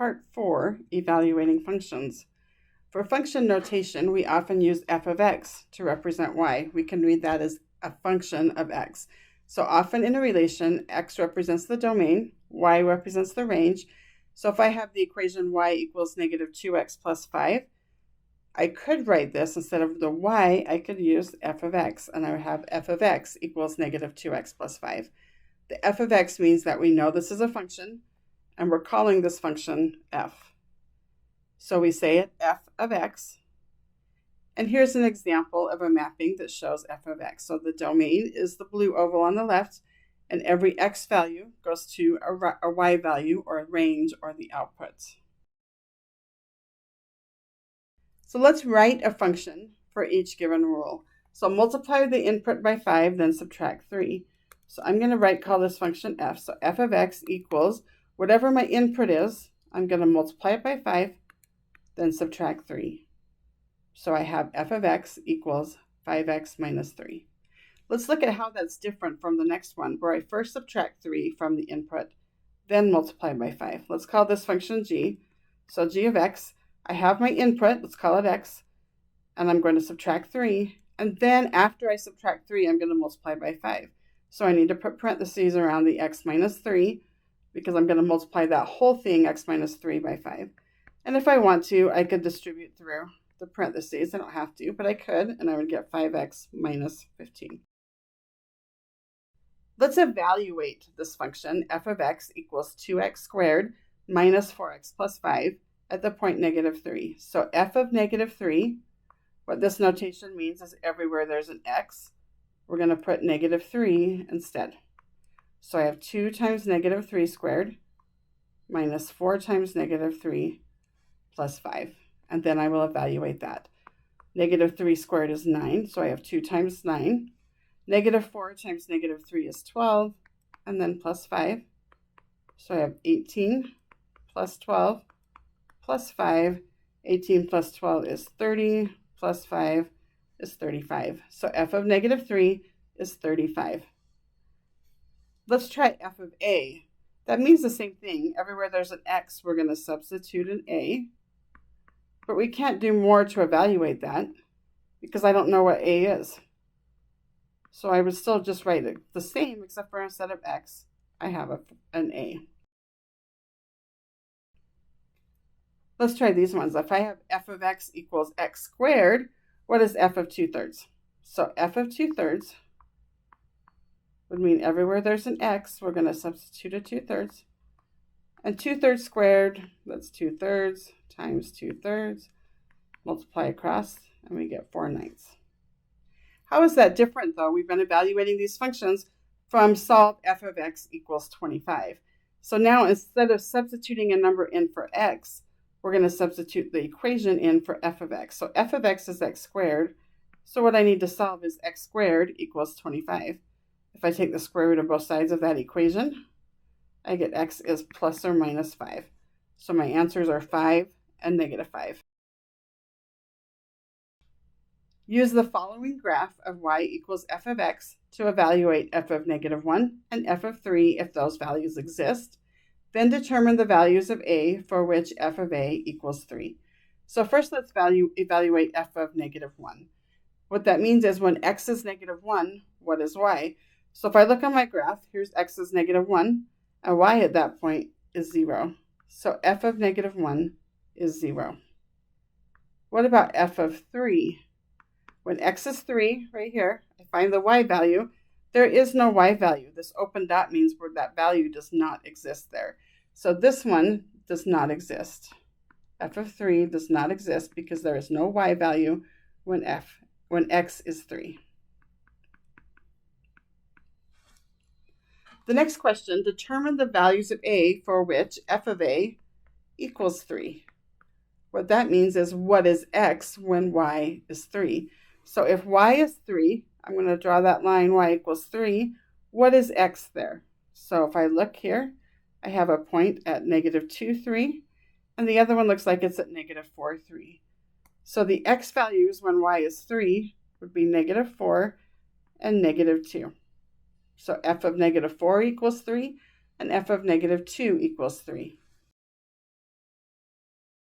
Part 4, Evaluating Functions. For function notation, we often use f of x to represent y. We can read that as a function of x. So often in a relation, x represents the domain, y represents the range. So if I have the equation y equals negative 2x plus 5, I could write this instead of the y, I could use f of x, and I would have f of x equals negative 2x plus 5. The f of x means that we know this is a function, and we're calling this function f. So we say it f of x. And here's an example of a mapping that shows f of x. So the domain is the blue oval on the left, and every x value goes to a y value or a range or the output. So let's write a function for each given rule. So multiply the input by 5, then subtract 3. So I'm going to call this function f. So f of x equals whatever my input is, I'm going to multiply it by 5, then subtract 3. So I have f of x equals 5x minus 3. Let's look at how that's different from the next one, where I first subtract 3 from the input, then multiply by 5. Let's call this function g. So g of x, I have my input, let's call it x, and I'm going to subtract 3. And then after I subtract 3, I'm going to multiply by 5. So I need to put parentheses around the x minus 3, because I'm going to multiply that whole thing, x minus 3, by 5. And if I want to, I could distribute through the parentheses. I don't have to, but I could, and I would get 5x minus 15. Let's evaluate this function, f of x equals 2x squared minus 4x plus 5 at the point negative 3. So f of negative 3, what this notation means is everywhere there's an x, we're going to put negative 3 instead. So I have 2 times negative 3 squared minus 4 times negative 3 plus 5. And then I will evaluate that. Negative 3 squared is 9, so I have 2 times 9. Negative 4 times negative 3 is 12, and then plus 5. So I have 18 plus 12 plus 5. 18 plus 12 is 30, plus 5 is 35. So f of negative 3 is 35. Let's try f of a. That means the same thing. Everywhere there's an x, we're going to substitute an a. But we can't do more to evaluate that because I don't know what a is. So I would still just write it the same, except for instead of x, I have an a. Let's try these ones. If I have f of x equals x squared, what is f of 2/3? So f of 2/3 would mean everywhere there's an x, we're going to substitute a 2/3. And 2/3 squared, that's 2/3 times 2/3, multiply across, and we get 4/9. How is that different, though? We've been evaluating these functions from solve f of x equals 25. So now instead of substituting a number in for x, we're going to substitute the equation in for f of x. So f of x is x squared. So what I need to solve is x squared equals 25. If I take the square root of both sides of that equation, I get x is plus or minus 5. So my answers are 5 and negative 5. Use the following graph of y equals f of x to evaluate f of negative 1 and f of 3 if those values exist. Then determine the values of a for which f of a equals 3. So first let's evaluate f of negative 1. What that means is when x is negative 1, what is y? So if I look on my graph, here's x is negative 1, and y at that point is 0. So f of negative 1 is 0. What about f of 3? When x is 3, right here, I find the y value. There is no y value. This open dot means where that value does not exist there. So this one does not exist. F of 3 does not exist because there is no y value when x is 3. The next question, determine the values of a for which f of a equals 3. What that means is what is x when y is 3? So if y is 3, I'm going to draw that line y equals 3. What is x there? So if I look here, I have a point at negative 2, 3, and the other one looks like it's at negative 4, 3. So the x values when y is 3 would be negative 4 and negative 2. So f of negative 4 equals 3, and f of negative 2 equals 3.